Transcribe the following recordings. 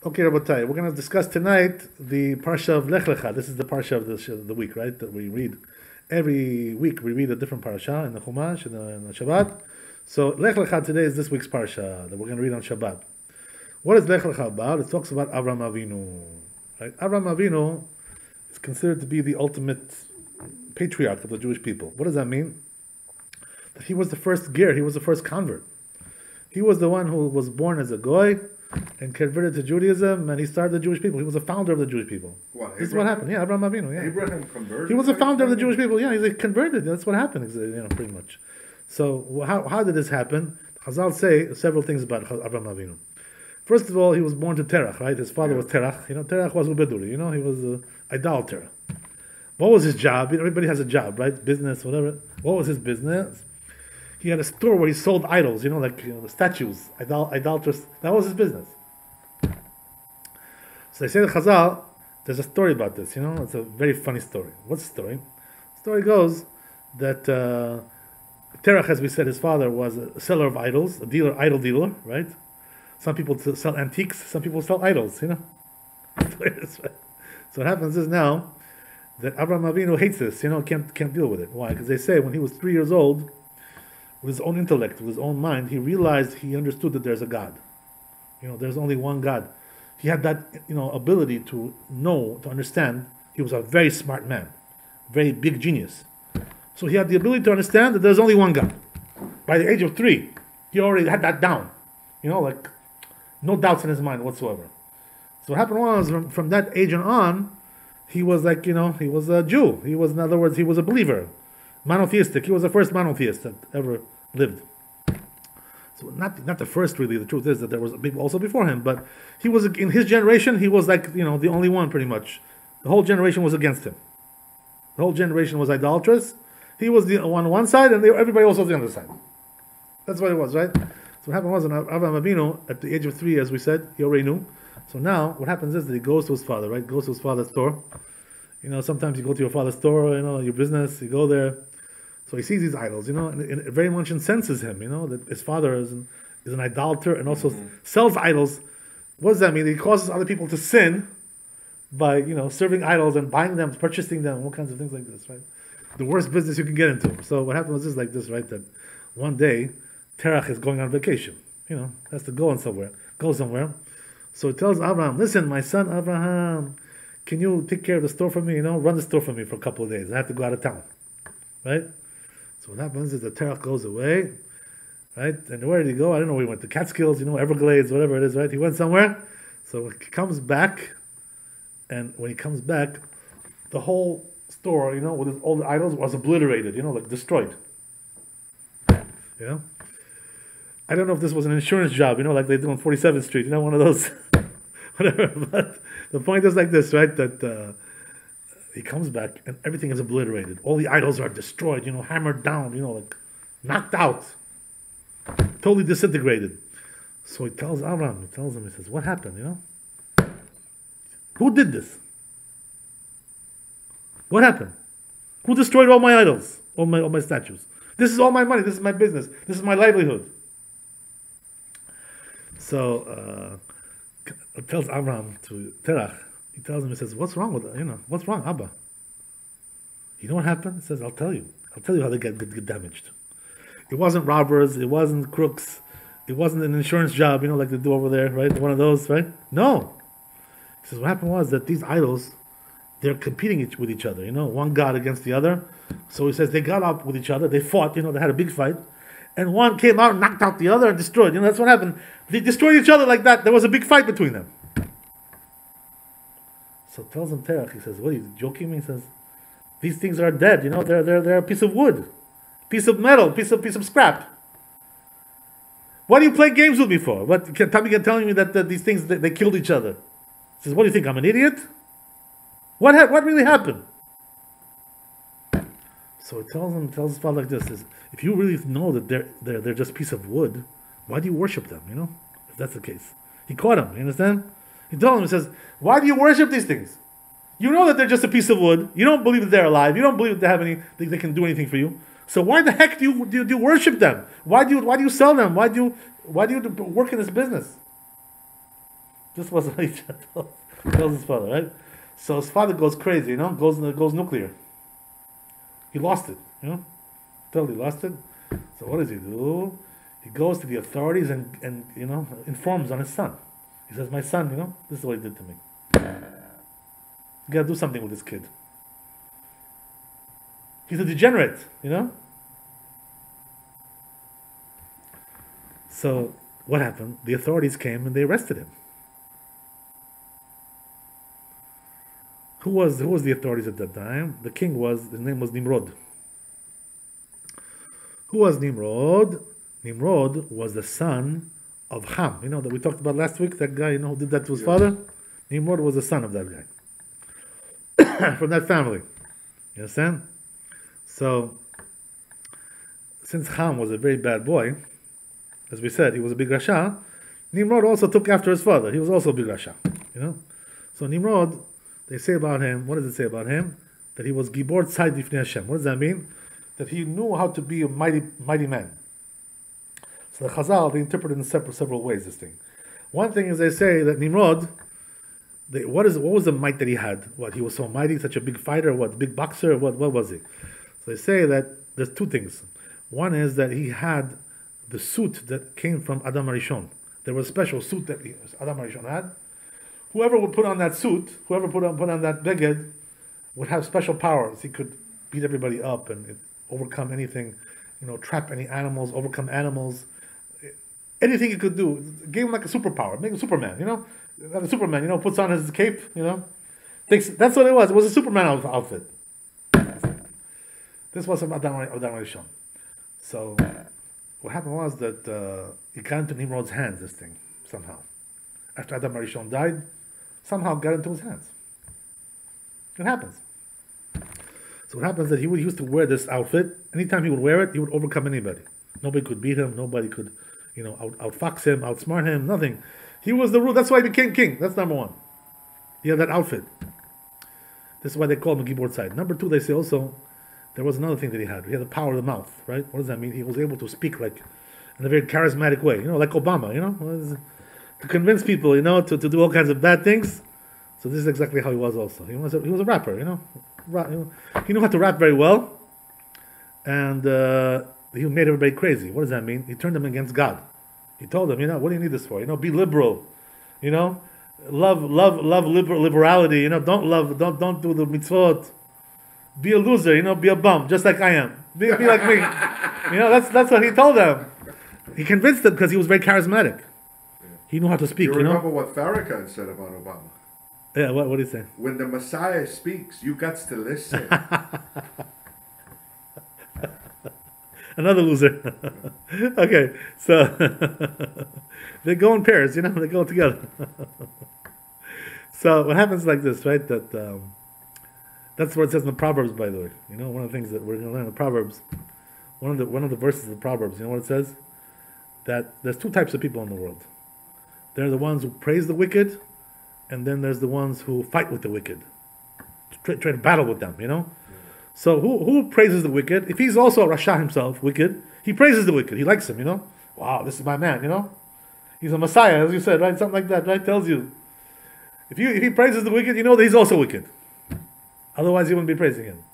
Okay, Rabbi, we're going to discuss tonight the Parashat of Lech Lecha. This is the Parashat of the week, right? That we read. Every week we read a different Parashat in the Chumash, in the Shabbat. So Lech Lecha today is this week's Parashat that we're going to read on Shabbat. What is Lech Lecha about? It talks about Avraham Avinu. Right? Avraham Avinu is considered to be the ultimate patriarch of the Jewish people. What does that mean? That he was the first ger, he was the first convert. He was the one who was born as a goy and converted to Judaism, and he started the Jewish people. He was the founder of the Jewish people. What, this is what happened. Yeah, Avraham Avinu. Yeah, Abraham converted. He was the founder of the Jewish people. Yeah, he's like converted. That's what happened. Pretty much. So how did this happen? Chazal say several things about Avraham Avinu. First of all, he was born to Terach. Right, his father was Terach. Terach was Ubeduri. He was an idolater. What was his job? Everybody has a job, right? Business, whatever. What was his business? He had a store where he sold idols, the statues, idolaters. That was his business. So they say to Chazal, there's a story about this, it's a very funny story. What's the story? The story goes that Terach, as we said, his father was a seller of idols, idol dealer, right? Some people sell antiques, some people sell idols, So what happens is now that Avraham Avinu hates this, can't deal with it. Why? Because they say when he was 3 years old, with his own intellect, with his own mind, he realized, he understood that there's a God. There's only one God. He had that, ability to know, to understand. He was a very smart man, very big genius. So he had the ability to understand that there's only one God. By the age of 3, he already had that down. No doubts in his mind whatsoever. So what happened was, from that age on, he was he was a Jew. He was, in other words, he was a believer. Monotheistic. He was the first monotheist that ever lived. So not the first, really. The truth is that there was people also before him, but he was, in his generation, he was the only one, pretty much. The whole generation was against him. The whole generation was idolatrous. He was on one side, and everybody else was on the other side. That's what it was, right? So what happened was, Avraham Avinu, at the age of 3, as we said, he already knew. So now, what happens is that he goes to his father, right? Goes to his father's store. Sometimes you go to your father's store, your business, you go there. So he sees these idols, and it very much incenses him, that his father is an idolater and also sells idols. What does that mean? He causes other people to sin by, serving idols and buying them, purchasing them, all kinds of things like this, right? The worst business you can get into. So what happened was like this, right? That one day, Terach is going on vacation, has to go somewhere. So he tells Abraham, listen, my son Abraham, can you take care of the store for me, run the store for me for a couple of days. I have to go out of town, right? So what happens is the Terach goes away, right? And where did he go? I don't know where he went. The Catskills, Everglades, whatever it is, right? He went somewhere. So he comes back, and when he comes back, the whole store, with all the idols was obliterated, destroyed. I don't know if this was an insurance job, like they do on 47th Street, one of those, whatever. But the point is like this, right? That he comes back and everything is obliterated. All the idols are destroyed, hammered down, knocked out, totally disintegrated. So he tells Abraham, he says, what happened, Who did this? What happened? Who destroyed all my idols, all my statues? This is all my money, this is my business, this is my livelihood. So it tells Abraham to Terach, he tells him, he says, what's wrong with it? What's wrong, Abba? You know what happened? He says, I'll tell you how they get damaged. It wasn't robbers, it wasn't crooks, it wasn't an insurance job, like they do over there, right? One of those, right? No. He says, what happened was that these idols, they're competing with each other, one god against the other. So he says, they got up with each other, they fought, they had a big fight, and one came out and knocked out the other and destroyed. That's what happened. They destroyed each other like that. There was a big fight between them. So tells him Terach, he says, what are you joking me? He says, these things are dead, they're a piece of wood, piece of metal, piece of scrap. What do you play games with me for? What telling me that these things they killed each other? He says, what do you think, I'm an idiot? What really happened? So he tells his father like this, says, if you really know that they're just a piece of wood, why do you worship them, if that's the case? He caught him, you understand? He told him, he says, why do you worship these things? You know that they're just a piece of wood. You don't believe that they're alive. You don't believe that they can do anything for you. So why the heck do you worship them? Why do you sell them? Why do you work in this business? This was what he tells his father, right? So his father goes crazy, goes nuclear. He lost it, totally lost it. So what does he do? He goes to the authorities and informs on his son. He says, my son, this is what he did to me. You gotta do something with this kid. He's a degenerate, So what happened? The authorities came and they arrested him. Who was the authorities at that time? The king his name was Nimrod. Who was Nimrod? Nimrod was the son of Ham. That we talked about last week, that guy, who did that to his father? Nimrod was the son of that guy. From that family. You understand? So, since Ham was a very bad boy, as we said, he was a big Rasha, Nimrod also took after his father. He was also a big Rasha. So Nimrod, they say about him, what does it say about him? That he was Gibor Tzad Lifnei Hashem. What does that mean? That he knew how to be a mighty man. So the Chazal, they interpret it in several ways, this thing. One thing is they say that Nimrod, what was the might that he had? What, he was so mighty, such a big fighter, big boxer, what was he? So they say that there's two things. One is that he had the suit that came from Adam HaRishon. There was a special suit that Adam HaRishon had. Whoever would put on that suit, whoever put on that beged, would have special powers. He could beat everybody up and overcome anything, trap any animals, overcome animals. Anything he could do. It gave him like a superpower. Make him Superman, Not a Superman, puts on his cape, That's what it was. It was a Superman outfit. This was from Adam HaRishon. So what happened was that it got into Nimrod's hands, this thing, somehow. After Adam HaRishon died, somehow got into his hands. It happens. So what happens is that he used to wear this outfit. Anytime he would wear it, he would overcome anybody. Nobody could beat him. Nobody could, outfox him, outsmart him, nothing. He was the rule. That's why he became king. That's number one. He had that outfit. This is why they call him a Gibor Tzad. Number two, they say also, there was another thing that he had. He had the power of the mouth, right? What does that mean? He was able to speak in a very charismatic way, like Obama, to convince people, to do all kinds of bad things. So this is exactly how he was also. He was a rapper, He knew how to rap very well, and he made everybody crazy. What does that mean? He turned them against God. He told them, what do you need this for? Be liberal, love liberality. Don't do the mitzvot. Be a loser, be a bum, just like I am. Be like me. That's what he told them. He convinced them because he was very charismatic. He knew how to speak. You remember what Farrakhan said about Obama? Yeah, what did he say? When the Messiah speaks, you got to listen. Another loser. Okay, so they go in pairs, they go together. So what happens like this, right? That's what it says in the Proverbs, by the way. One of the things that we're going to learn in the Proverbs, one of the verses of the Proverbs, what it says? That there's two types of people in the world. There are the ones who praise the wicked, and then there's the ones who fight with the wicked. Try to battle with them, So who praises the wicked? If he's also a Rasha himself, wicked, he praises the wicked. He likes him, Wow, this is my man, He's a Messiah, as you said, right? Something like that, right? Tells you. If he praises the wicked, that he's also wicked. Otherwise, he wouldn't be praising him.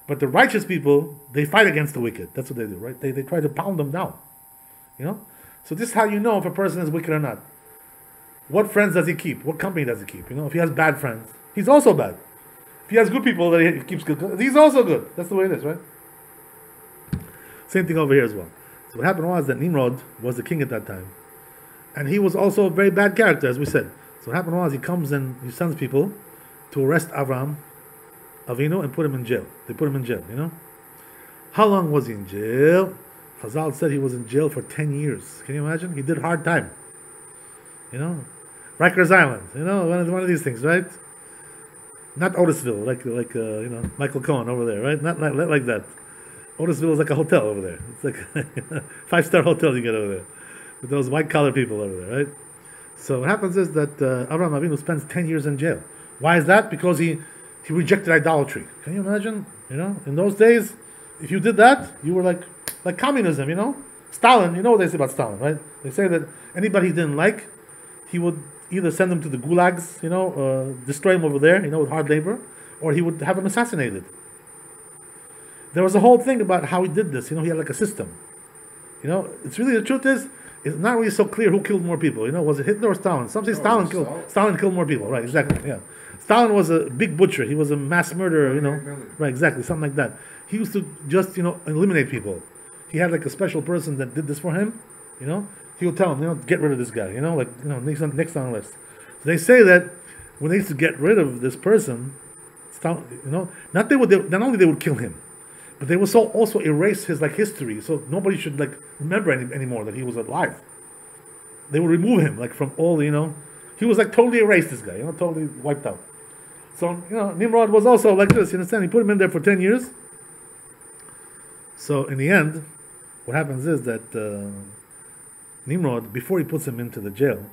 But the righteous people, they fight against the wicked. That's what they do, right? They try to pound them down. So this is how you know if a person is wicked or not. What friends does he keep? What company does he keep? If he has bad friends, he's also bad. If he has good people that he keeps good, he's also good. That's the way it is, right? Same thing over here as well. So what happened was that Nimrod was the king at that time. And he was also a very bad character, as we said. So what happened was he comes and he sends people to arrest Avram Avinu and put him in jail. They put him in jail, How long was he in jail? Chazal said he was in jail for 10 years. Can you imagine? He did hard time. Rikers Island, one of these things, right? Not Otisville, like Michael Cohen over there, right? Not like that. Otisville is like a hotel over there. It's like a 5-star hotel you get over there with those white-collar people over there, right? So what happens is that Avraham Avinu spends 10 years in jail. Why is that? Because he rejected idolatry. Can you imagine? In those days, if you did that, you were like communism, Stalin, what they say about Stalin, right? They say that anybody he didn't like, he would either send him to the gulags, destroy him over there, with hard labor, or he would have him assassinated. There was a whole thing about how he did this. He had like a system. It's really, the truth is, it's not really so clear who killed more people. Was it Hitler or Stalin? Some say Stalin killed more people. Right, exactly. Yeah, Stalin was a big butcher. He was a mass murderer. Right, exactly, something like that. He used to just eliminate people. He had like a special person that did this for him. He would tell him, get rid of this guy. Next on the list. So they say that when they used to get rid of this person, Stalin, not only they would kill him, but they would also erase his history, so nobody should remember anymore that he was alive. They would remove him from all he was totally erased. This guy, totally wiped out. So Nimrod was also like this. You understand? He put him in there for 10 years. So in the end, what happens is that Nimrod, before he puts him into the jail,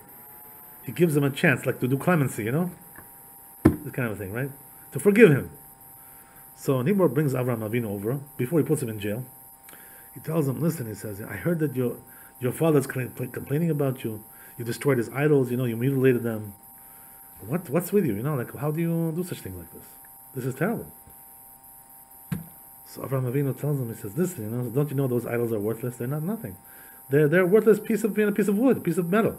he gives him a chance, to do clemency. This kind of thing, right? To forgive him. So Nimrod brings Avraham Avinu over before he puts him in jail. He tells him, listen, he says, I heard that your father's complaining about you. You destroyed his idols, you mutilated them. What's with you? How do you do such things like this? This is terrible. So Avraham Avinu tells him, he says, listen, don't you know those idols are worthless? They're not nothing. They're a worthless piece of wood, a piece of metal.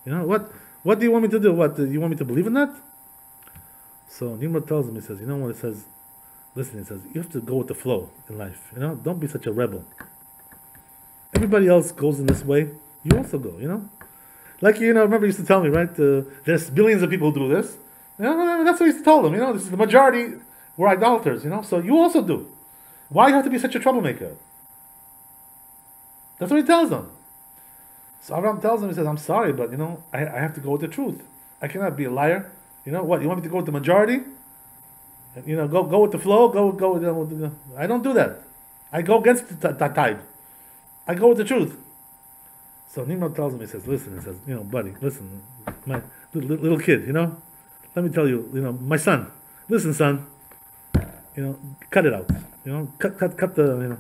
What do you want me to do? What, you want me to believe in that? So Nimrod tells him, he says, he says, listen, he says, you have to go with the flow in life. Don't be such a rebel. Everybody else goes in this way. You also go, remember you used to tell me, right? There's billions of people who do this. That's what he used to tell them, this is the majority were idolaters, so you also do. Why do you have to be such a troublemaker? That's what he tells them. So Abraham tells him, he says, I'm sorry, but, I have to go with the truth. I cannot be a liar. What, you want me to go with the majority? Go with the flow, go with I don't do that. I go against the tide. I go with the truth. So Nimrod tells him, he says, listen, buddy, listen, my little kid, let me tell you, my son, listen, son, cut it out, cut the,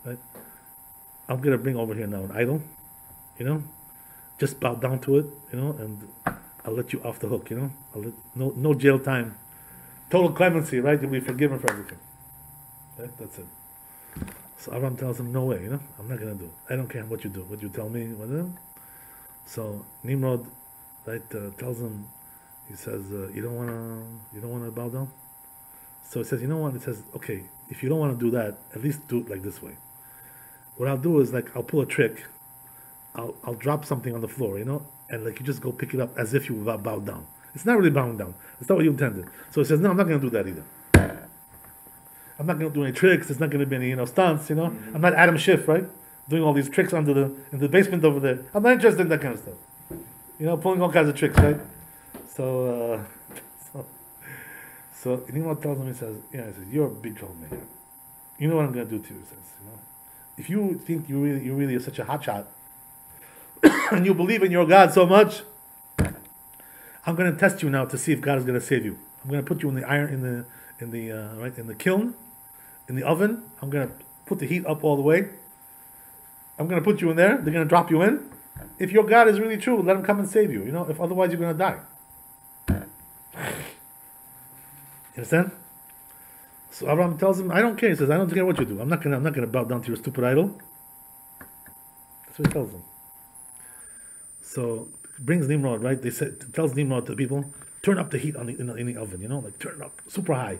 right? I'm going to bring over here now an idol, just bow down to it, and I'll let you off the hook, I'll let, no jail time. Total clemency, right? You'll be forgiven for everything. Right? That's it. So Abraham tells him, no way, I'm not going to do it. I don't care what you do. What you tell me, whatever. So Nimrod, right, tells him, he says, you don't want to bow down? So he says, you know what? He says, okay, if you don't want to do that, at least do it like this way. What I'll do is I'll pull a trick. I'll drop something on the floor, and you just go pick it up as if you bowed down. It's not really bowing down. It's not what you intended. So he says, no, I'm not going to do that either. I'm not going to do any tricks. There's not going to be any, stunts, I'm not Adam Schiff, right? Doing all these tricks in the basement over there. I'm not interested in that kind of stuff. Pulling all kinds of tricks, right? So Nimrod tells him, he says, he says, you're a big troublemaker. You know what I'm going to do to you, he says, if you think you really are such a hotshot, and you believe in your God so much, I'm going to test you now to see if God is going to save you. I'm going to put you in the iron, in the kiln, in the oven. I'm going to put the heat up all the way. I'm going to put you in there. They're going to drop you in. If your God is really true, let him come and save you. If otherwise you're going to die. You understand? So Abraham tells him, I don't care. He says, I don't care what you do. I'm not going to bow down to your stupid idol. That's what he tells him. So brings Nimrod, right? Tells Nimrod to the people, turn up the heat in the oven, turn it up super high,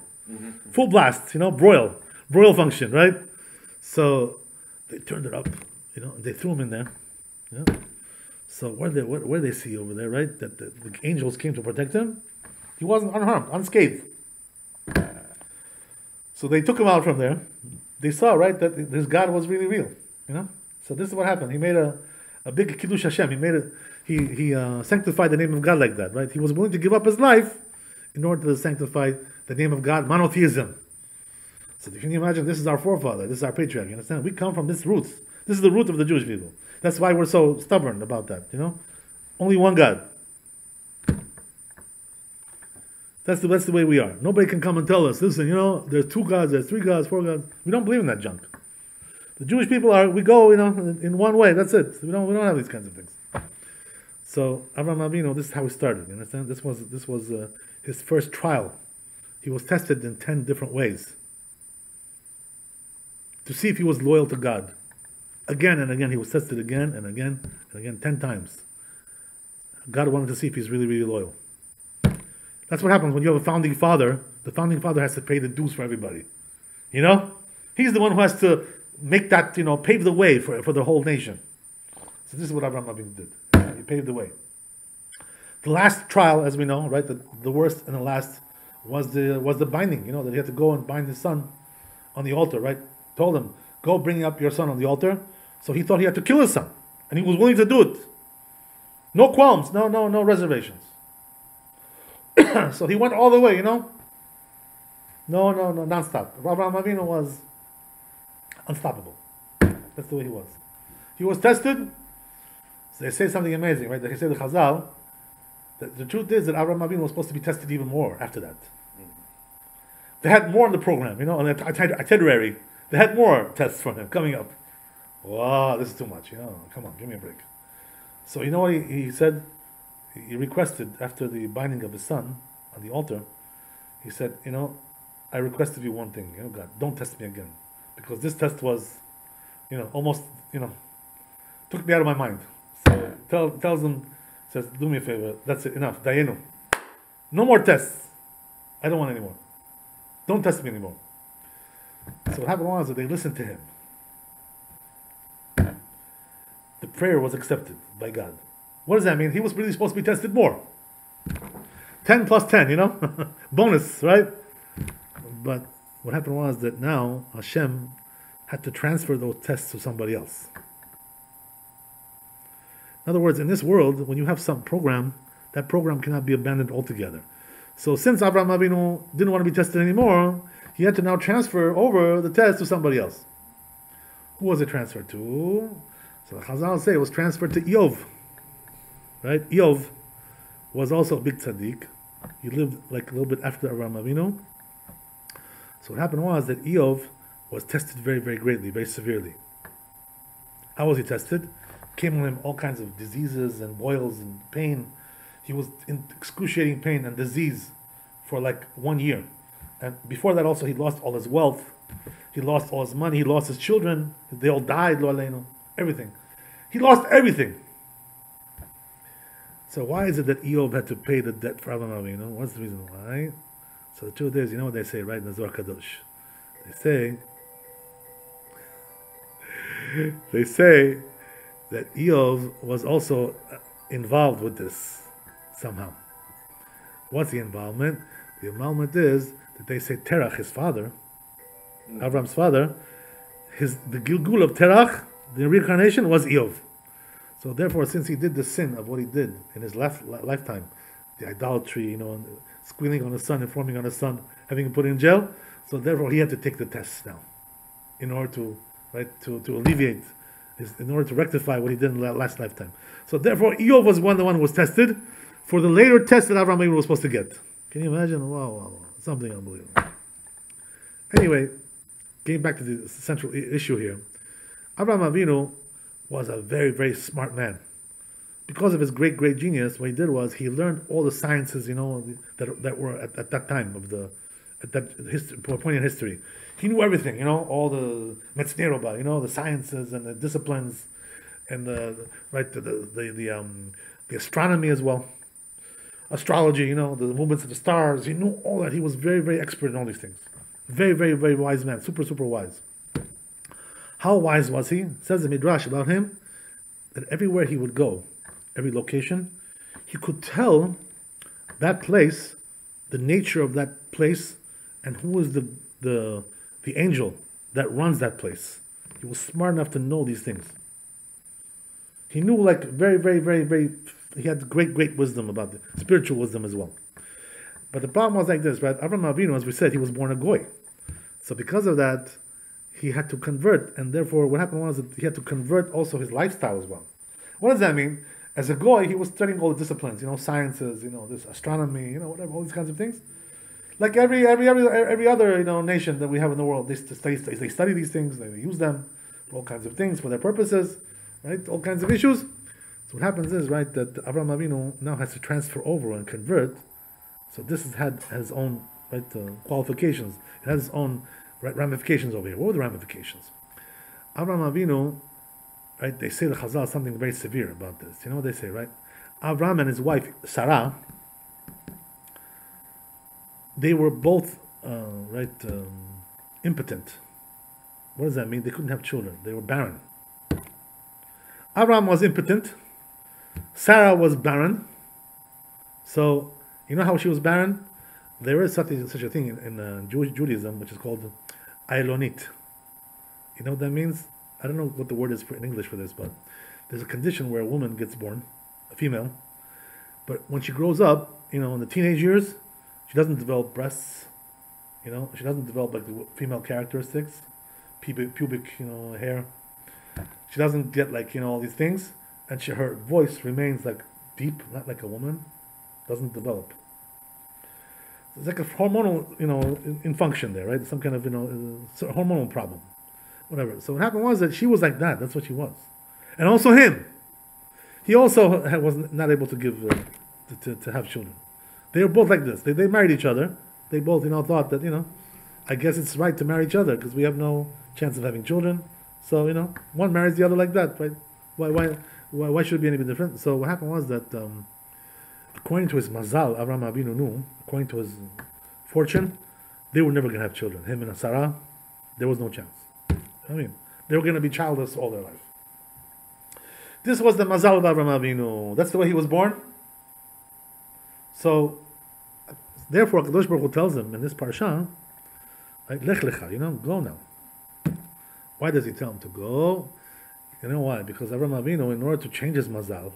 full blast, broil function, right? So they turned it up, and they threw him in there. So what they see over there, right? That the angels came to protect him. He wasn't unharmed, unscathed. So they took him out from there. They saw, right, that his God was really real, So this is what happened. He made a big Kiddush Hashem. He sanctified the name of God like that, right? He was willing to give up his life in order to sanctify the name of God, monotheism. So can you imagine? This is our forefather. This is our patriarch. You understand? We come from this root. This is the root of the Jewish people. That's why we're so stubborn about that. Only one God. That's the way we are. Nobody can come and tell us, listen, there's 2 gods, there's 3 gods, 4 gods. We don't believe in that junk. The Jewish people we go, in one way. That's it. We don't have these kinds of things. So Avraham Avinu, this is how he started. You understand? This was his first trial. He was tested in 10 different ways to see if he was loyal to God. Again and again, he was tested again and again and again, 10 times. God wanted to see if he's really, really loyal. That's what happens when you have a founding father. The founding father has to pay the dues for everybody. You know? He's the one who has to make that, pave the way for the whole nation. So this is what Avraham Avinu did. He paved the way. The last trial, as we know, right, the worst and the last was the binding, that he had to go and bind his son on the altar, right? Told him, go bring up your son on the altar. So he thought he had to kill his son. And he was willing to do it. No qualms, no reservations. So he went all the way, No, non-stop. Avraham Avinu was unstoppable. That's the way he was. He was tested. So they say something amazing, right? They say the Chazal, that the truth is that Avraham Avinu was supposed to be tested even more after that. They had more on the program, on the itinerary. They had more tests for him coming up. Wow, this is too much, Come on, give me a break. So you know what he said? He requested, after the binding of his son on the altar, he said, I request of you one thing, God, don't test me again. Because this test was, almost, took me out of my mind. So tells him, says, do me a favor, that's it, enough, Dayenu. No more tests. I don't want any more. Don't test me anymore. So what happened was that they listened to him. The prayer was accepted by God. What does that mean? He was really supposed to be tested more. 10 plus 10, bonus, right? But what happened was that now Hashem had to transfer those tests to somebody else. In other words, in this world, when you have some program, that program cannot be abandoned altogether. So since Avraham Avinu didn't want to be tested anymore, he had to now transfer over the test to somebody else. Who was it transferred to? So the Chazal say it was transferred to Eov. Right? Eov was also a big tzaddik. He lived like a little bit after Avraham Avinu. So what happened was that Eov was tested very, very greatly, very severely. How was he tested? Came on him all kinds of diseases and boils and pain. He was in excruciating pain and disease for like 1 year. And before that also he lost all his wealth. He lost all his money. He lost his children. They all died, lo aleinu, everything. He lost everything. So why is it that Eov had to pay the debt for Avraham Avinu? What's the reason why? So the truth is, you know what they say, right, in the Zohar Kadosh? They say that Eov was also involved with this somehow. What's the involvement? The involvement is that they say Terach, his father, Avram's father, the Gilgul of Terach, the reincarnation, was Eov. So therefore, since he did the sin of what he did in his lifetime, the idolatry, squealing on his son, informing on his son, having him put in jail, so therefore he had to take the tests now, in order to alleviate, in order to rectify what he did in the last lifetime. So therefore, Eov was the one who was tested for the later test that Avraham Avinu was supposed to get. Can you imagine? Wow, something unbelievable. Anyway, getting back to the central issue here, Avraham Avinu was a very, very smart man. Because of his great, great genius, what he did was he learned all the sciences, that were at that time at that point in history. He knew everything, all the metznei, the sciences and the disciplines, and the astronomy as well, astrology, the movements of the stars. He knew all that. He was very, very expert in all these things. Very, very, very wise man. Super, super wise. How wise was he? It says the Midrash about him that everywhere he would go, every location, he could tell that place, the nature of that place, and who is the angel that runs that place. He was smart enough to know these things. He knew very, very, very, very, he had great, great wisdom about it, spiritual wisdom as well. But the problem was like this, right? Avraham Avinu, as we said, he was born a goy. So because of that, he had to convert, and therefore what happened was that he had to convert also his lifestyle as well. What does that mean? As a goy, he was studying all the disciplines, sciences, this astronomy, whatever, all these kinds of things. Like every other nation that we have in the world, they study these things, they use them for all kinds of things, for their purposes, right? All kinds of issues. So what happens is, right, that Avraham Avinu now has to transfer over and convert. So this has had his own, right, qualifications. It has its own, right, ramifications over here. What were the ramifications? Avraham Avinu, right, they say the Chazal something very severe about this. You know what they say, right? Avram and his wife Sarah, they were both, impotent. What does that mean? They couldn't have children. They were barren. Avram was impotent. Sarah was barren. So, you know how she was barren? There is such a thing in Jewish Judaism, which is called Ailonit. You know what that means? I don't know what the word is in English for this, but there's a condition where a woman gets born, a female, but when she grows up, in the teenage years, she doesn't develop breasts, she doesn't develop like the female characteristics, pubic, hair. She doesn't get like, all these things, and her voice remains like deep, not like a woman, doesn't develop. It's like a hormonal, in function there, right? Some kind of, hormonal problem, whatever. So what happened was that she was like that. That's what she was, and also him. He also was not able to give, to have children. They were both like this. They married each other. They both, thought that, I guess it's right to marry each other because we have no chance of having children. So, one marries the other like that, right? Why should it be any bit different? So what happened was that, according to his mazal, Avraham Avinu knew, according to his fortune, they were never going to have children. Him and Sarah, there was no chance. They were going to be childless all their life. This was the mazal of Avraham Avinu. That's the way he was born. So, therefore, Kadosh Baruch Hu tells him in this parasha, right, Lech Lecha, go now. Why does he tell him to go? You know why? Because Avraham Avinu, in order to change his mazal,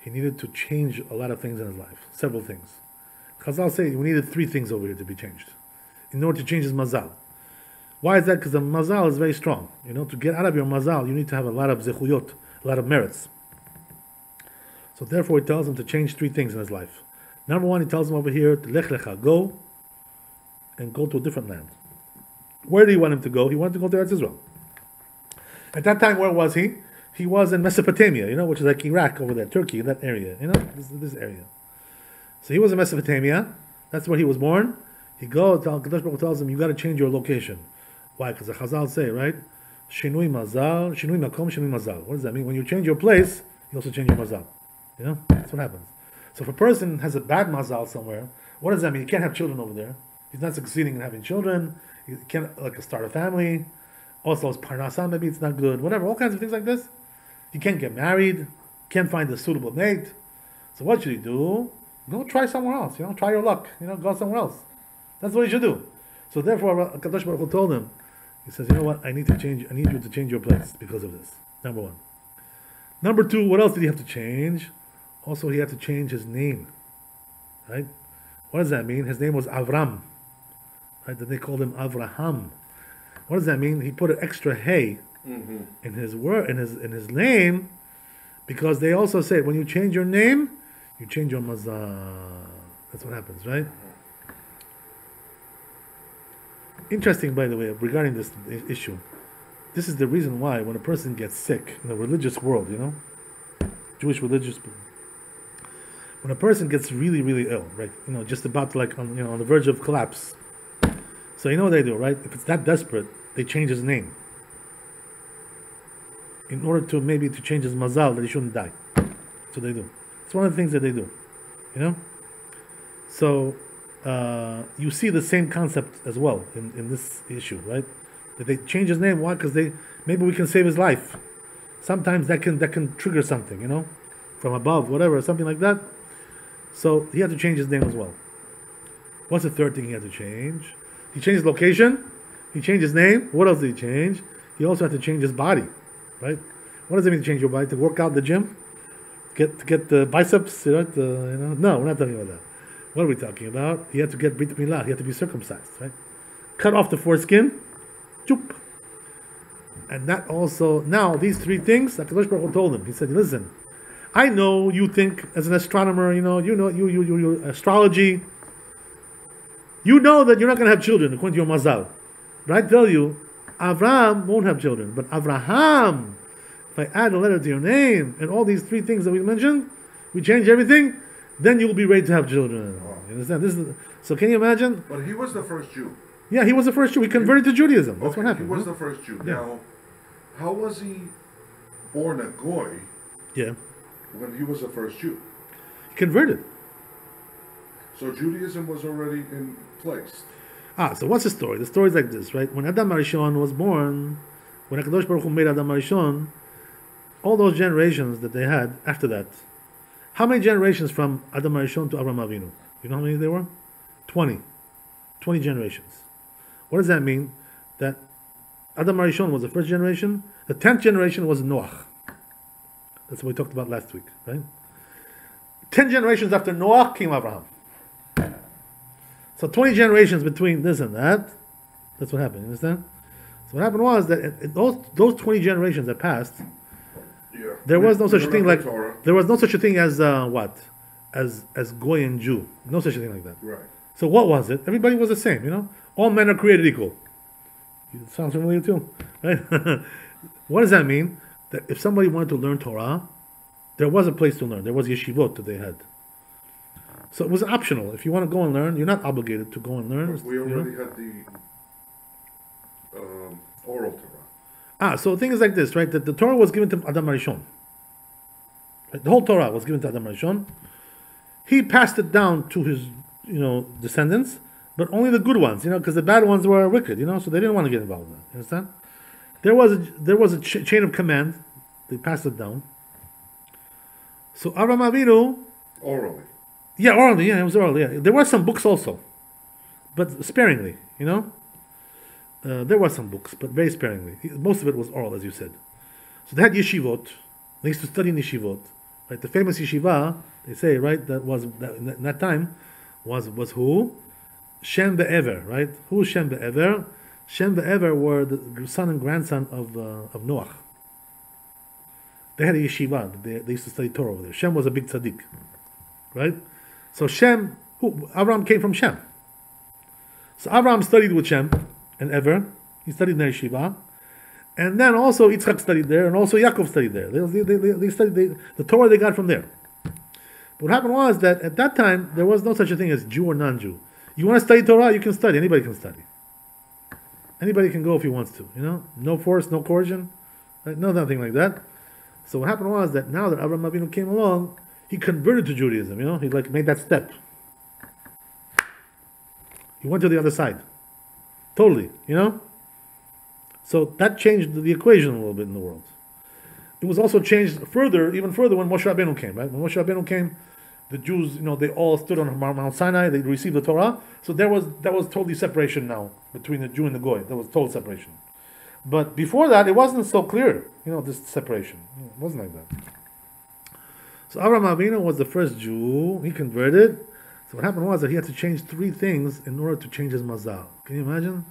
he needed to change a lot of things in his life, several things. Chazal say we needed 3 things over here to be changed in order to change his mazal. Why is that? Because the mazal is very strong. To get out of your mazal, you need to have a lot of zechuyot, a lot of merits. So therefore, he tells him to change 3 things in his life. Number 1, he tells him over here, Lech Lecha, go and go to a different land. Where do you want him to go? He wanted to go to Eretz Israel. At that time, where was he? He was in Mesopotamia, which is like Iraq over there, Turkey, that area, this area. So he was in Mesopotamia. That's where he was born. He goes, Kadosh Baruch Hu tells him, you got to change your location. Why? Because the Chazal say, right? Shinui mazal, shinui makom, shinui mazal. What does that mean? When you change your place, you also change your mazal. That's what happens. So if a person has a bad mazal somewhere, what does that mean? He can't have children over there. He's not succeeding in having children. He can't start a family. Also, his parnasa, maybe it's not good. Whatever, all kinds of things like this. He can't get married. Can't find a suitable mate. So what should he do? Go try somewhere else. Try your luck. Go somewhere else. That's what he should do. So therefore, Kadosh Baruch Hu told him, he says, you know what? I need you to change your place because of this. Number 1. Number 2, what else did he have to change? Also, he had to change his name. Right? What does that mean? His name was Avram. Right? Then they called him Avraham. What does that mean? He put an extra hey in his word, in his name, because they also say when you change your name, you change your mazal. That's what happens, right? Interesting, by the way, regarding this issue. This is the reason why when a person gets sick in the religious world, Jewish religious, when a person gets really, really ill, right? Just about to on the verge of collapse. So you know what they do, right? If it's that desperate, they change his name in order to maybe to change his mazal that he shouldn't die. That's what they do. It's one of the things that they do, So you see the same concept as well in this issue, right? That they change his name. Why? Because maybe we can save his life. Sometimes that can trigger something, from above, whatever, something like that. So he had to change his name as well. What's the third thing he had to change? He changed his location. He changed his name. What else did he change? He also had to change his body, right? What does it mean to change your body? To work out in the gym? To get the biceps? No, we're not talking about that. What are we talking about? He had to get brit milah. He had to be circumcised, right? Cut off the foreskin. Choop. And that also, now these 3 things, that Kadosh Baruch Hu told him. He said, listen, I know you think as an astronomer, you astrology, you know that you're not going to have children according to your mazal. But I tell you, Avraham won't have children, but Avraham if I add a letter to your name and all these three things that we mentioned, we change everything, then you will be ready to have children. You understand? So can you imagine? But he was the first Jew. Yeah, he was the first Jew. He converted to Judaism. That's what happened. He was the first Jew. Yeah. Now, how was he born a goy? Yeah. When he was the first Jew? He converted. So Judaism was already in place. So what's the story? The story is like this, right? When Adam Arishon was born, when HaKadosh Baruch Hu made Adam Arishon, all those generations that they had after that, how many generations from Adam Arishon to Avraham Avinu? You know how many there were? 20. 20 generations. What does that mean? That Adam Arishon was the first generation. The 10th generation was Noach. That's what we talked about last week, right? 10 generations after Noach came Abraham. So 20 generations between this and that. That's what happened. You understand? So what happened was that in those 20 generations that passed, there was no such thing like there was no such a thing as as Goy and Jew. No such a thing like that. Right. So what was it? Everybody was the same. You know, all men are created equal. It sounds familiar too, right? What does that mean? That if somebody wanted to learn Torah, there was a place to learn. There was yeshivot that they had. So it was optional. If you want to go and learn, you're not obligated to go and learn. But we already had the oral Torah. So the thing is like this, right? That the Torah was given to Adam Arishon. Right? The whole Torah was given to Adam Arishon. He passed it down to his, descendants, but only the good ones, because the bad ones were wicked, so they didn't want to get involved in that. You understand? There was a chain of command. They passed it down. So Avraham Avinu. Orally. Yeah, orally. Yeah, it was orally. Yeah, there were some books also, but sparingly. There were some books, but very sparingly. Most of it was oral, as you said. So they had yeshivot. They used to study in yeshivot. Right, the famous yeshiva, they say, right, in that time was who? Shem Be'ever, right? Who was Shem Be'ever? Shem Be'ever were the son and grandson of Noach. They had a yeshiva. They used to study Torah over there. Shem was a big tzaddik, right? So Shem, Abraham came from Shem. So Abraham studied with Shem and Ever. He studied in the yeshiva. And then also Yitzchak studied there, and also Yaakov studied there. They studied the Torah they got from there. But what happened was that at that time, there was no such a thing as Jew or non-Jew. You want to study Torah, you can study. Anybody can study. Anybody can go if he wants to. No force, no coercion, right? No nothing like that. So what happened was that now that Avraham Avinu came along, he converted to Judaism. He made that step. He went to the other side, totally. So that changed the equation a little bit in the world. It was also changed even further when Moshe Rabbeinu came. Right? When Moshe Rabbeinu came, the Jews, they all stood on Mount Sinai. They received the Torah. So that was totally separation now between the Jew and the Goy. There was total separation. But before that, it wasn't so clear. This separation. It wasn't like that. So Avraham Avinu was the first Jew. He converted. So what happened was that he had to change three things in order to change his mazal. Can you imagine?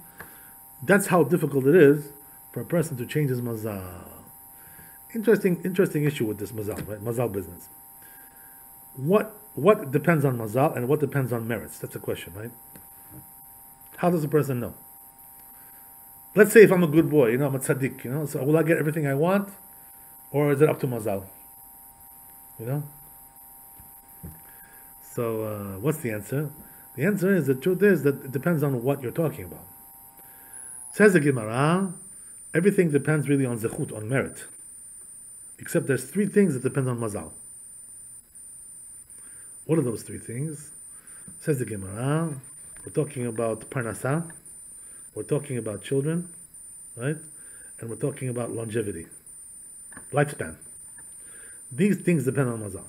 That's how difficult it is for a person to change his mazal. Interesting issue with this mazal, right? Mazal business. What depends on mazal and what depends on merits? That's the question, right? How does a person know? Let's say if I'm a good boy, I'm a tzaddik, so will I get everything I want, or is it up to mazal? So what's the answer? The answer is, the truth is that it depends on what you're talking about. Says the Gemara, everything depends really on zechut, on merit. Except there's three things that depend on mazal. What are those three things? Says the Gemara, we're talking about parnasa, we're talking about children, right? And we're talking about longevity, lifespan. These things depend on mazal.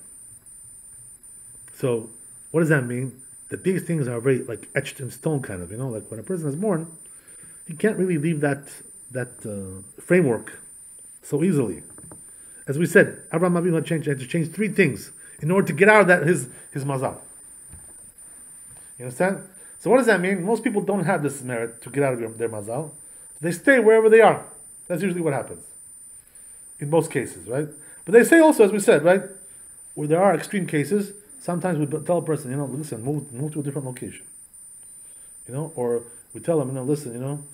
So, what does that mean? That these things are very etched in stone, kind of. Like when a person is born, he can't really leave that framework so easily. As we said, Avraham Avinu had to change three things in order to get out of that his mazal. You understand? So what does that mean? Most people don't have this merit to get out of their mazal. They stay wherever they are. That's usually what happens. In most cases, right? But they say also, as we said, right, where there are extreme cases, sometimes we tell a person, listen, move to a different location. Or we tell them, listen,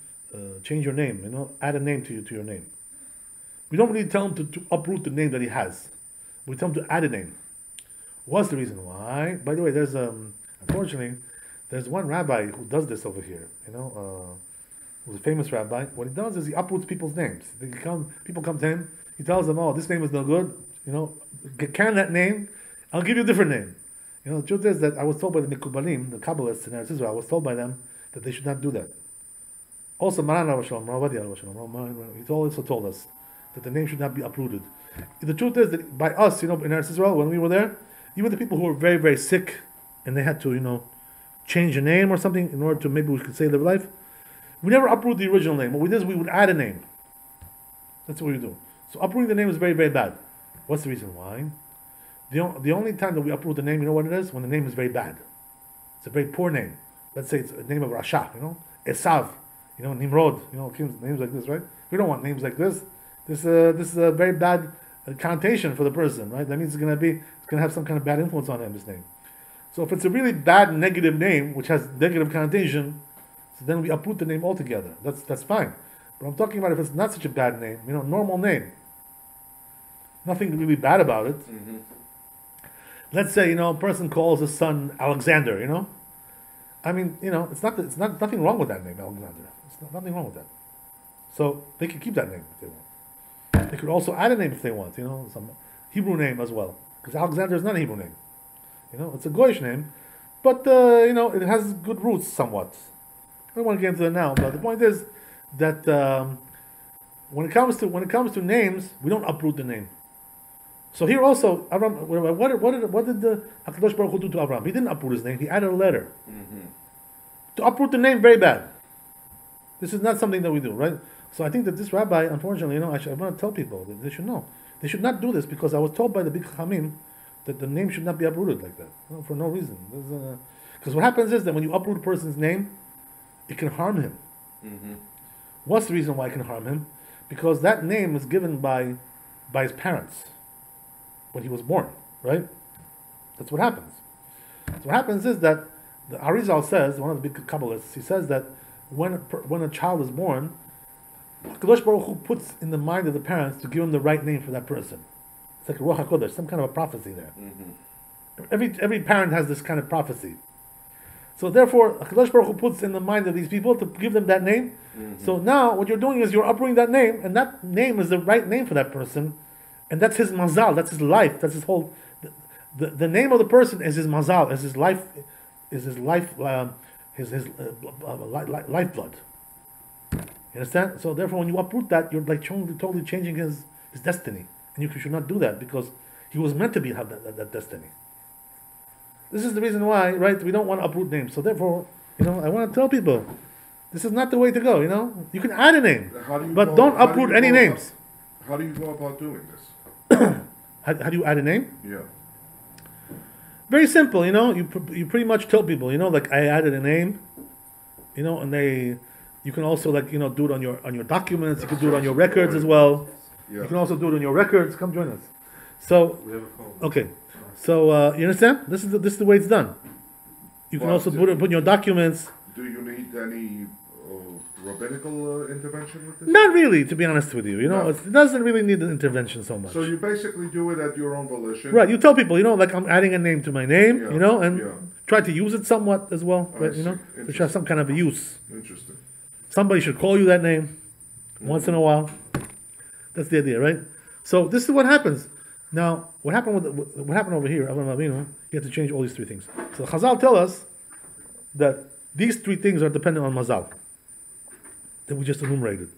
change your name, add a name to your name. We don't really tell him to uproot the name that he has. We tell him to add a name. What's the reason why? By the way, there's unfortunately, there's one rabbi who does this over here. Who's a famous rabbi. What he does is he uproots people's names. People come to him. He tells them, "Oh, this name is no good. Can that name? I'll give you a different name." The truth is that I was told by the Mikubalim, the Kabbalists in Eretz Israel, I was told by them that they should not do that. Also, Maran Rav Shalom, Rav Ovadia Rav Shalom, he also told us that the name should not be uprooted. The truth is that by us, in Eretz Israel, when we were there, even the people who were very, very sick and they had to, change a name or something in order to maybe we could save their life, we never uproot the original name. What we did is we would add a name. That's what we do. So uprooting the name is very, very bad. What's the reason why? The only time that we uproot the name, you know what it is? When the name is very bad. It's a very poor name. Let's say it's a name of Rasha, Esav, Nimrod, names like this, right? We don't want names like this. This is a very bad connotation for the person, right? That means it's going to have some kind of bad influence on him, this name. So if it's a really bad negative name, which has negative connotation, so then we uproot the name altogether. That's fine. But I'm talking about if it's not such a bad name, normal name. Nothing really bad about it. Mm-hmm. Let's say, a person calls his son Alexander, it's not nothing wrong with that name, Alexander. It's nothing wrong with that. So they can keep that name if they want. They could also add a name if they want, some Hebrew name as well. Because Alexander is not a Hebrew name. It's a Goyish name, but it has good roots somewhat. I don't want to get into that now, but the point is that when it comes to names, we don't uproot the name. So here also, Avram, what did the HaKadosh Baruch Hu do to Avram? He didn't uproot his name. He added a letter. Mm-hmm. To uproot the name, very bad. This is not something that we do, right? So I think that this rabbi, unfortunately, I want to tell people that they should know. They should not do this because I was told by the big Chachamim that the name should not be uprooted like that, for no reason. Because what happens is that when you uproot a person's name, it can harm him. Mm-hmm. What's the reason why it can harm him? Because that name is given by his parents when he was born, right? That's what happens. So what happens is that the Arizal says, one of the big Kabbalists, he says that when a child is born, HaKadosh Baruch Hu puts in the mind of the parents to give him the right name for that person. It's like a Ruach HaKodesh, some kind of a prophecy there. Mm-hmm. Every parent has this kind of prophecy. So therefore, HaKadosh Baruch Hu puts in the mind of these people to give them that name. Mm-hmm. So now what you're doing is you're uprooting that name, and that name is the right name for that person, and that's his mazal, that's his life, that's his whole. The name of the person is his mazal, is his life, lifeblood. You understand? So therefore, when you uproot that, you're like totally changing his destiny, and you should not do that because he was meant to have that destiny. This is the reason why, right? We don't want to uproot names. So therefore, I want to tell people, this is not the way to go. You can add a name, but don't uproot any names. How do you go about doing this? How do you add a name? Yeah. Very simple. You pretty much tell people, like I added a name, and you can also do it on your documents. You can do it on your records as well. Yeah. You can also do it on your records. Come join us. So We have a phone. okay. So you understand? This is the way it's done. You can Well, also put in your documents. Do you need any rabbinical intervention with this? Not really, to be honest with you. No. It doesn't really need an intervention so much. So you basically do it at your own volition. Right, you tell people, like I'm adding a name to my name, Yeah, and yeah. try to use it somewhat as well, I right, see. to have some kind of a use. Interesting. Somebody should call you that name once in a while. That's the idea, right? So this is what happens. Now, what happened over here, Avraham Avinu, he had to change all these three things. So Chazal tell us that these three things are dependent on Mazal that we just enumerated.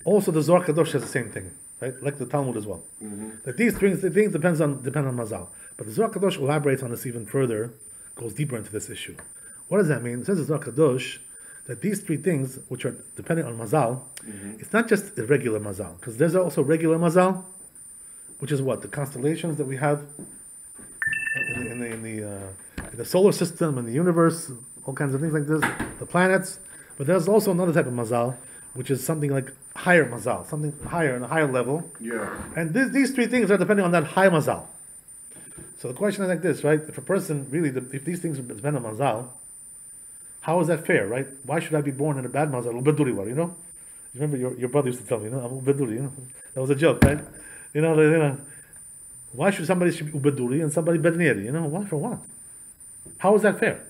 Also, the Zohar Kadosh has the same thing, right? Like the Talmud as well. Mm-hmm. That these things depend on Mazal. But the Zohar Kadosh elaborates on this even further, goes deeper into this issue. What does that mean? It says the Zohar Kadosh that these three things, which are dependent on Mazal, it's not just irregular Mazal, because there's also regular Mazal, which is what? The constellations that we have in the solar system and the universe, all kinds of things like this, the planets. But there's also another type of Mazal, which is something like higher Mazal, something higher, on a higher level. Yeah. And these three things are depending on that high Mazal. So the question is like this, right? If a person really, if these things depend on Mazal, how is that fair, right? Why should I be born in a bad Mazal? You remember your brother used to tell me, I'm ubeduri, that was a joke, right? Why should somebody be ubeduri and somebody bednieri? Why, for what? How is that fair?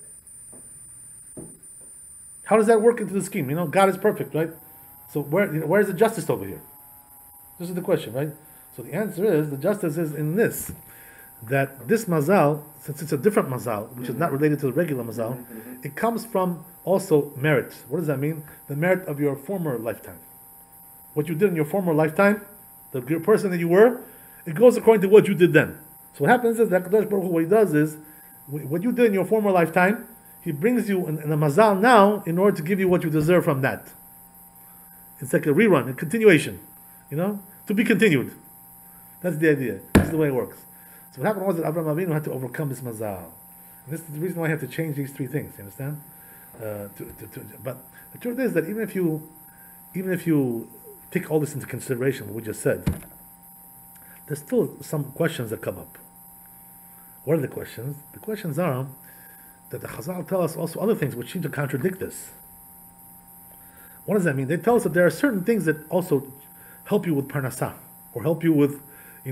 How does that work into the scheme? God is perfect, right? So where's the justice over here? This is the question, right? So the answer is, the justice is in this, that this mazal, since it's a different mazal, which is not related to the regular mazal, it comes from also merit. What does that mean? The merit of your former lifetime. What you did in your former lifetime, the person that you were, it goes according to what you did then. So what happens is that Kadosh Baruch Hu, what he does is, what you did in your former lifetime, he brings you in a mazal now in order to give you what you deserve from that. It's like a rerun, a continuation, to be continued. That's the idea. This is the way it works. So what happened was that Avraham Avinu had to overcome this mazal. And this is the reason why he had to change these three things. You understand? But the truth is that even if you take all this into consideration, what we just said, there's still some questions that come up. What are the questions? The questions are that the Chazal tell us also other things which seem to contradict this. What does that mean? They tell us that there are certain things that also help you with parnasah, or help you with,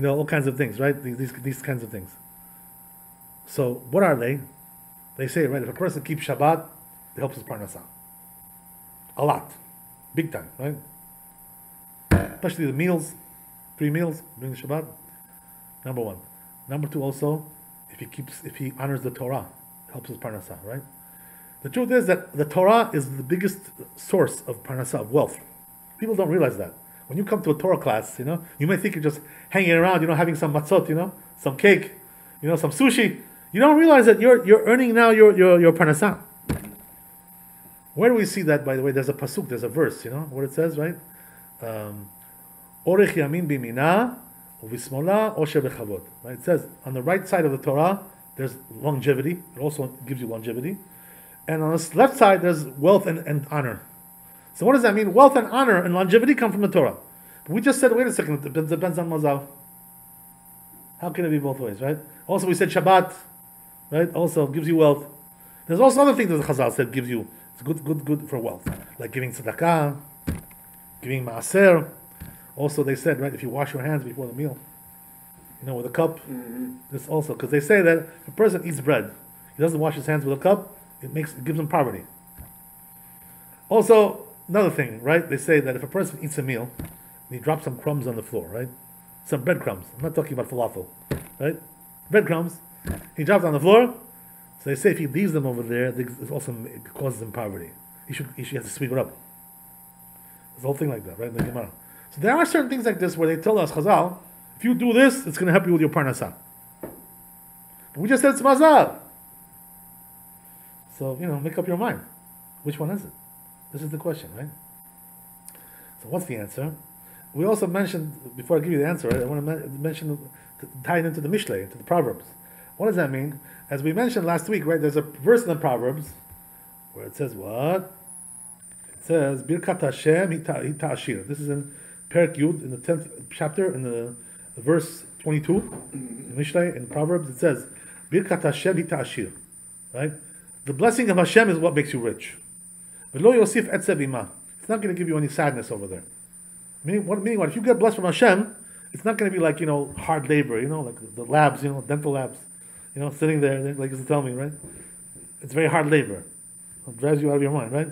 all kinds of things, right? These kinds of things. So what are they? They say, right, if a person keeps Shabbat, it helps his parnasah. A lot. Big time, right? Especially the meals, 3 meals during the Shabbat. Number one. Number two also, if he honors the Torah, it helps his parnasah, right? The truth is that the Torah is the biggest source of parnasah, of wealth. People don't realize that. When you come to a Torah class, you may think you're just hanging around, having some matzot, some cake, some sushi. You don't realize that you're earning now your parnasah. Where do we see that, by the way? There's a pasuk, there's a verse, what it says, right? Orech yamin bimina uvismola osher bechavod. Right? It says on the right side of the Torah, there's longevity. It also gives you longevity. And on the left side, there's wealth and honor. So what does that mean? Wealth and honor and longevity come from the Torah. But we just said, wait a second, it depends on mazal. How can it be both ways, right? Also, we said Shabbat, right? Also gives you wealth. There's also other things that the Chazal said gives you. It's good for wealth, like giving tzedakah, giving maaser. Also, they said, right, if you wash your hands before the meal, with a cup. This also, because they say that if a person eats bread, he doesn't wash his hands with a cup, it gives him poverty. Also, another thing, right? They say that if a person eats a meal and he drops some crumbs on the floor, right? Some breadcrumbs. I'm not talking about falafel, right? Breadcrumbs. He drops on the floor. So they say if he leaves them over there, it also causes him poverty. He should have to sweep it up. There's a whole thing like that, right? In the Gemara. So there are certain things like this where they tell us, Chazal, if you do this, it's going to help you with your parnasah. But we just said it's mazal. So, make up your mind. Which one is it? This is the question, right? So what's the answer? We also mentioned, before I give you the answer, right, I want to mention, tie it into the Mishlei, into the Proverbs. What does that mean? As we mentioned last week, right, there's a verse in the Proverbs where it says what? It says, Birkat Hashem hita ashir. This is in Perek Yud, in the 10th chapter, in the verse 22, in Mishlei, in Proverbs, it says, Birkat Hashem hita ashir. Right? The blessing of Hashem is what makes you rich. V'lo yosif etzev ima. It's not going to give you any sadness over there. Meaning what? If you get blessed from Hashem, it's not going to be like, hard labor, like the labs, dental labs, sitting there, like you tell me, right? It's very hard labor. It drives you out of your mind, right?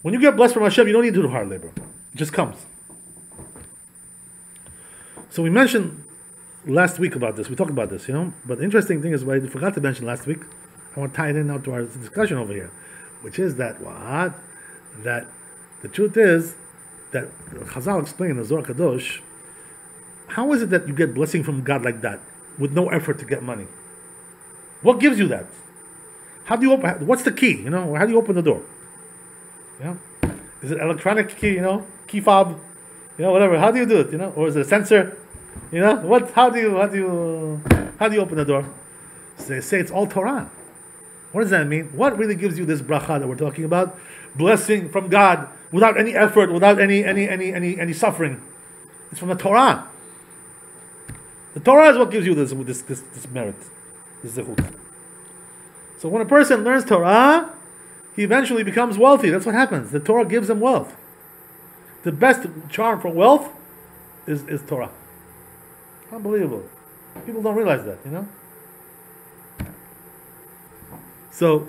When you get blessed from Hashem, you don't need to do hard labor. It just comes. So we mentioned last week about this. We talked about this, But the interesting thing is what I forgot to mention last week. I want to tie it in now to our discussion over here, which is that what? That the truth is that Chazal explained in the Zohar Kadosh, how is it that you get blessing from God like that, with no effort to get money? What gives you that? How do you open? What's the key? How do you open the door? Is it electronic key? Key fob? Whatever. How do you do it? Or is it a sensor? What? How do you open the door? So they say it's all Torah. What does that mean? What really gives you this bracha that we're talking about? Blessing from God without any effort, without any suffering. It's from the Torah. The Torah is what gives you this merit, this zechut. So when a person learns Torah, he eventually becomes wealthy. That's what happens. The Torah gives him wealth. The best charm for wealth is Torah. Unbelievable. People don't realize that, So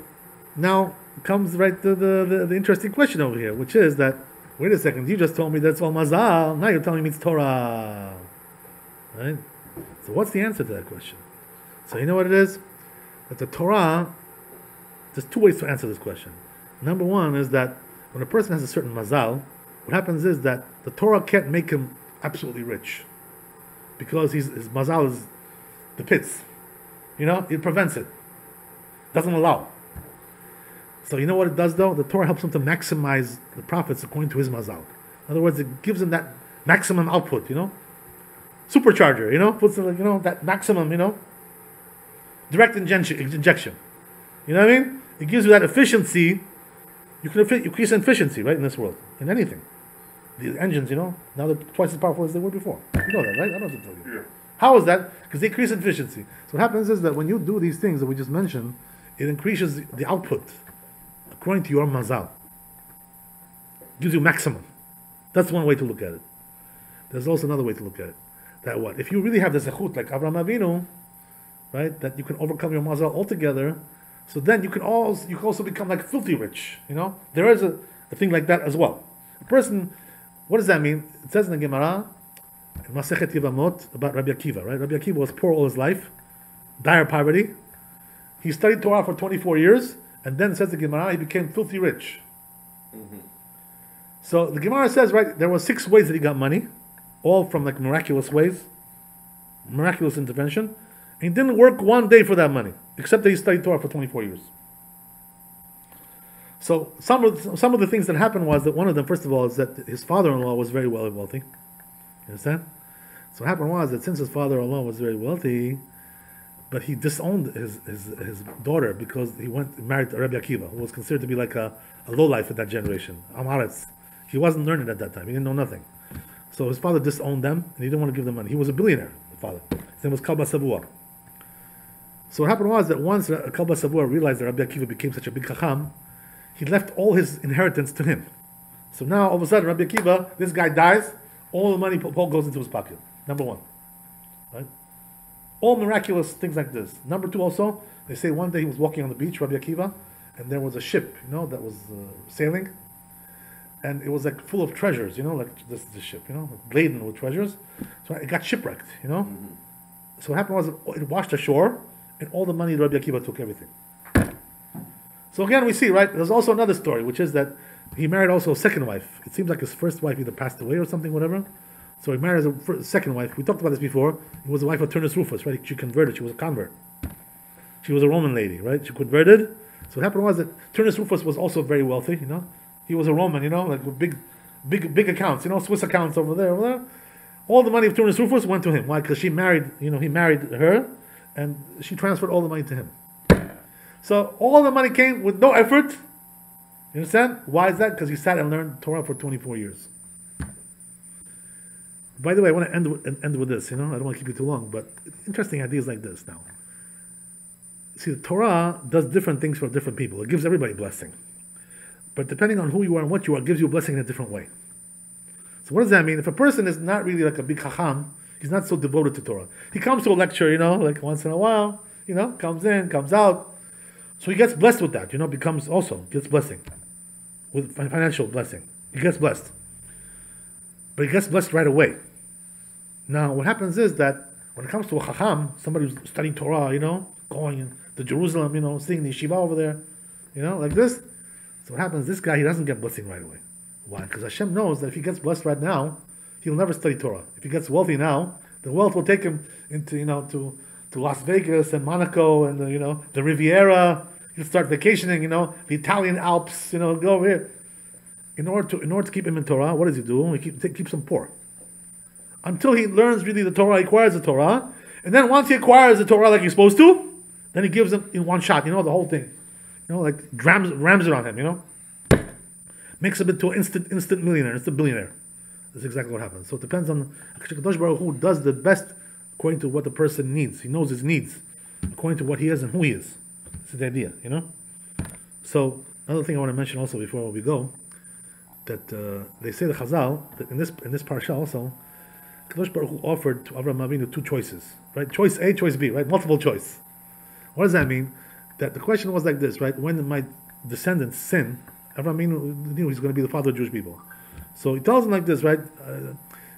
now comes right to the interesting question over here, which is that, wait a second, you just told me that's all mazal, now you're telling me it's Torah. Right? So what's the answer to that question? So you know what it is? That the Torah, there's two ways to answer this question. Number one is that when a person has a certain mazal, what happens is that the Torah can't make him absolutely rich. Because his mazal is the pits. It prevents it. Doesn't allow. So you know what it does though? The Torah helps him to maximize the profits according to his mazal. In other words, it gives him that maximum output, Supercharger, puts that maximum, direct injection. You know what I mean? It gives you that efficiency. You can increase efficiency, right, in this world, in anything. The engines, now they're twice as powerful as they were before. You know that, right? I don't have to tell you. Yeah. How is that? Because they increase efficiency. So what happens is that when you do these things that we just mentioned, it increases the output according to your mazal. Gives you maximum. That's one way to look at it. There's also another way to look at it. That what? If you really have the zechut like Avraham Avinu, right, that you can overcome your mazal altogether, so then you can also become like filthy rich. There is a thing like that as well. A person, what does that mean? It says in the Gemara, in Masechet Yevamot, about Rabbi Akiva, right? Rabbi Akiva was poor all his life, dire poverty. He studied Torah for 24 years, and then says the Gemara, he became filthy rich. Mm-hmm. So the Gemara says, right, there were 6 ways that he got money, all from like miraculous ways, miraculous intervention. And he didn't work one day for that money, except that he studied Torah for 24 years. So some of the things that happened was that one of them, first of all, is that his father-in-law was very wealthy. You understand? So what happened was that since his father-in-law was very wealthy, but he disowned his daughter because he married Rabbi Akiva, who was considered to be like a lowlife in that generation. Amaretz. He wasn't learned at that time. He didn't know nothing. So his father disowned them, and he didn't want to give them money. He was a billionaire, the father. His name was Kalba Savua. So what happened was that once Kalba Savua realized that Rabbi Akiva became such a big chacham, he left all his inheritance to him. So now, all of a sudden, Rabbi Akiva, this guy dies, all the money goes into his pocket. Number one. Right? All miraculous things like this. Number two also, they say one day he was walking on the beach, Rabbi Akiva, and there was a ship, that was sailing, and it was like full of treasures, like this ship, laden with treasures. So it got shipwrecked, Mm-hmm. So what happened was it washed ashore, and all the money Rabbi Akiva took everything. So again, we see, right, there's also another story, which is that he married also a second wife. It seems like his first wife either passed away or something, whatever. So he married a second wife. We talked about this before. He was the wife of Turnus Rufus, right? She converted. She was a convert. She was a Roman lady, right? She converted. So what happened was that Turnus Rufus was also very wealthy, He was a Roman, like with big accounts, Swiss accounts over there. All the money of Turnus Rufus went to him. Why? Because he married her, and she transferred all the money to him. So all the money came with no effort. You understand? Why is that? Because he sat and learned Torah for 24 years. By the way, I want to end with this. I don't want to keep you too long, but interesting ideas like this now. See, the Torah does different things for different people. It gives everybody blessing. But depending on who you are and what you are, it gives you a blessing in a different way. So what does that mean? If a person is not really like a big chacham, he's not so devoted to Torah. He comes to a lecture, like once in a while, comes in, comes out. So he gets blessed with that, gets blessing. With financial blessing. He gets blessed. But he gets blessed right away. Now, what happens is that when it comes to a chacham, somebody who's studying Torah, going to Jerusalem, seeing the yeshiva over there, like this. So what happens, this guy, he doesn't get blessing right away. Why? Because Hashem knows that if he gets blessed right now, he'll never study Torah. If he gets wealthy now, the wealth will take him into, to Las Vegas and Monaco and, the Riviera. He'll start vacationing, the Italian Alps, go over here. In order to keep him in Torah, what does he do? He keeps him poor. Until he learns really the Torah, he acquires the Torah. And then once he acquires the Torah like he's supposed to, then he gives him in one shot, the whole thing. Like rams it on him, Makes him into an instant millionaire, instant billionaire. That's exactly what happens. So it depends on HaKadosh Baruch Hu does the best according to what the person needs. He knows his needs according to what he is and who he is. That's the idea, So another thing I want to mention also before we go, they say the Chazal that in this parsha also, Kadosh Baruch Hu offered to Avraham Avinu two choices, right? Choice A, choice B, right? Multiple choice. What does that mean? That the question was like this, right? When my descendants sin, Avraham Avinu knew he's going to be the father of Jewish people. So he tells them like this, right?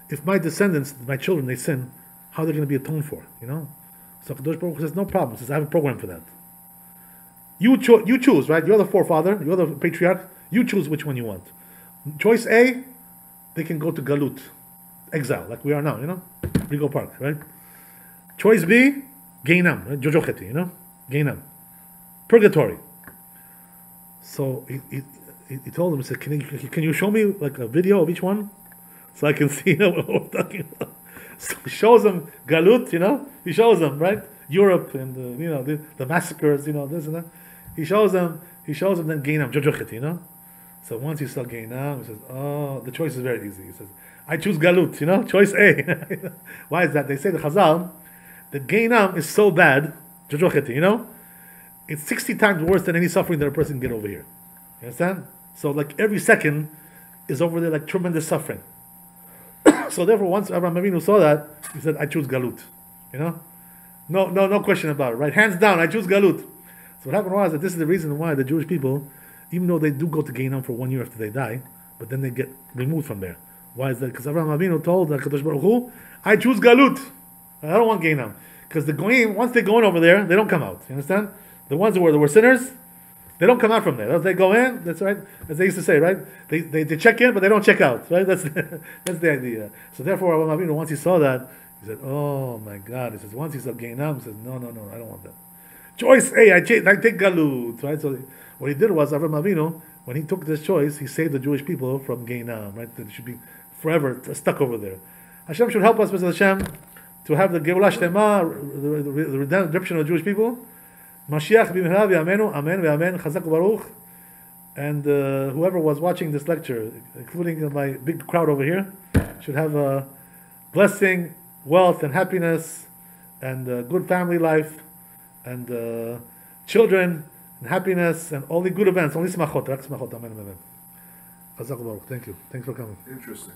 If my descendants, my children, they sin, how are they going to be atoned for? So Kadosh Baruch Hu says, no problem. He says, I have a program for that. You choose, right? You're the forefather, you're the patriarch. You choose which one you want. Choice A, they can go to Galut, exile, like we are now, Rigo Park, right? Choice B, Geinam, right? Jojocheti, Geinam. Purgatory. So he told him, he said, can you show me like a video of each one? So I can see what we're talking about. So he shows them Galut, he shows them, right? Europe and, the massacres, this and that. He shows them then Geinam, Jojocheti, So once he saw Geinam, he says, oh, the choice is very easy. He says, I choose Galut, choice A. Why is that? They say the Chazal, the Geinam is so bad, Jojocheti, it's 60 times worse than any suffering that a person can get over here. You understand? So like every second is over there like tremendous suffering. So therefore once Avraham Avinu saw that, he said, I choose Galut. No question about it, right? Hands down, I choose Galut. So what happened was that this is the reason why the Jewish people, even though they do go to Geinam for 1 year after they die, but then they get removed from there. Why is that? Because Avraham Avinu told Kadosh Baruch Hu, I choose Galut. I don't want Geinam. Because the Goyim, once they go in over there, they don't come out. You understand? The ones who were sinners, they don't come out from there. They go in, that's right, as they used to say, right? They check in, but they don't check out, right? That's the idea. So therefore, Avraham Avinu, once he saw that, he said, oh my God. He says, once he saw Geinam, he says, no, I don't want that. Choice A, I take Galut, right? So what he did was, Avraham Avinu, when he took this choice, he saved the Jewish people from Geinam, right? They should be forever stuck over there. Hashem should help us, Mr. Hashem, to have the Geulah Shlema, the redemption of the Jewish people. Mashiach b'mehera v'amenu, amen v'amen, chazak u'baruch. And whoever was watching this lecture, including my big crowd over here, should have a blessing, wealth, and happiness, and good family life, and children, and happiness, and only good events, only smachot, rak smachot, amen, amen. Chazak u'baruch. Thank you. Thanks for coming. Interesting.